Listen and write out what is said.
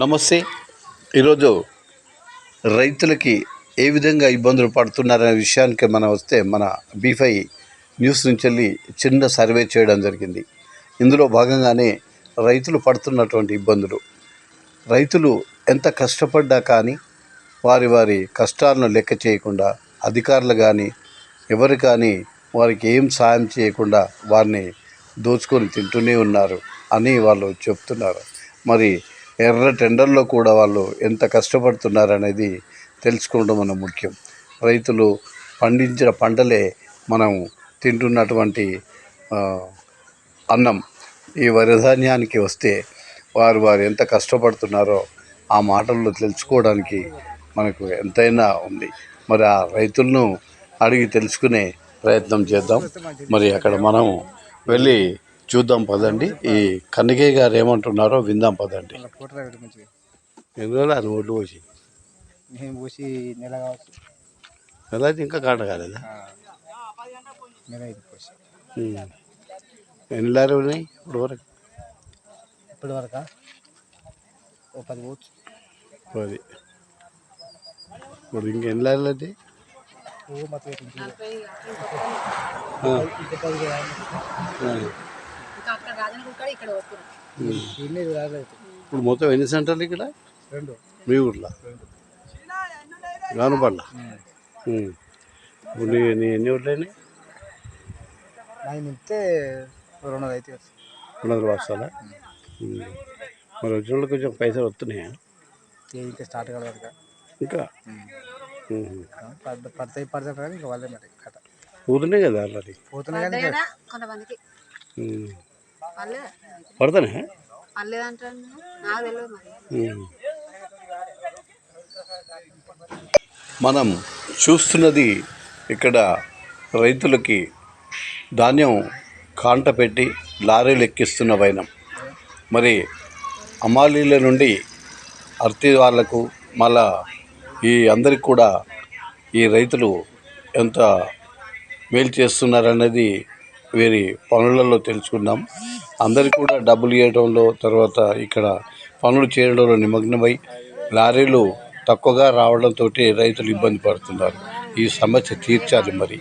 నమస్తే. ఈరోజు రైతులకి ఏ విధంగా ఇబ్బందులు పడుతున్నారనే విషయానికి మనం వస్తే మన B5 న్యూస్ నుంచి వెళ్ళి చిన్న సర్వే చేయడం జరిగింది. ఇందులో భాగంగానే రైతులు పడుతున్నటువంటి ఇబ్బందులు, రైతులు ఎంత కష్టపడ్డా కానీ వారి కష్టాలను లెక్క చేయకుండా అధికారులు కానీ ఎవరు కానీ వారికి ఏం సాయం చేయకుండా వారిని దోచుకొని తింటూనే ఉన్నారు అని వాళ్ళు చెప్తున్నారు. మరి ఎర్ర టెండర్లో కూడా వాళ్ళు ఎంత కష్టపడుతున్నారనేది తెలుసుకోవడం మన ముఖ్యం. రైతులు పండించిన పంటలే మనం తింటున్నటువంటి అన్నం. ఈ వరిధాన్యానికి వస్తే వారు ఎంత కష్టపడుతున్నారో ఆ మాటల్లో తెలుసుకోవడానికి మనకు ఎంతైనా ఉంది. మరి ఆ రైతులను అడిగి తెలుసుకునే ప్రయత్నం చేద్దాం. మరి అక్కడ మనం వెళ్ళి చూద్దాం పదండి. ఈ కన్నికయ్య గారు ఏమంటున్నారో విందాం పదండి. ఎన్ని రోజులు అది ఒడ్డు పోసి నెల కావచ్చు. నెల అయితే ఇంకా కాట కాలేదా? ఎన్ని లారీ ఉన్నాయి ఇప్పటి వరకు 10 పోవచ్చు. 10. ఇప్పుడు ఇంకెన్ని లారీలు అయితే? ఇప్పుడు మొత్తం ఎన్ని సెంటర్లు ఇక్కడ? 2. మీ ఊర్లో గానుపల్ల. ఇప్పుడు నీ ఎన్ని ఊర్లు అయినాయి? నింపితే 200 అయితే 200 వస్తారా? మరి వచ్చిన కొంచెం పైసలు వస్తున్నాయా? ఇంకా స్టార్ట్ కాలేదు ఇంకా పడతాయి కానీ ఇంకా వాళ్ళే మరి కథ పోతున్నాయి కదా ఆల్రెడీ. పోతున్నాయి కానీ కొంతమందికి పడతానే మనం చూస్తున్నది ఇక్కడ రైతులకి ధాన్యం కాంట పెట్టి లారీలు ఎక్కిస్తున్న వైనం. మరి అమాలీల నుండి అర్తి వాళ్లకు మళ్ళా ఈ అందరికి కూడా ఈ రైతులు ఎంత మేలు చేస్తున్నారనేది వీరి పనులలో తెలుసుకుందాం. అందరికీ కూడా డబ్బులు ఇవ్వడంలో, తర్వాత ఇక్కడ పనులు చేయడంలో నిమగ్నమై లారీలు తక్కువగా రావడంతో రైతులు ఇబ్బంది పడుతున్నారు. ఈ సమస్య తీర్చాలి మరి.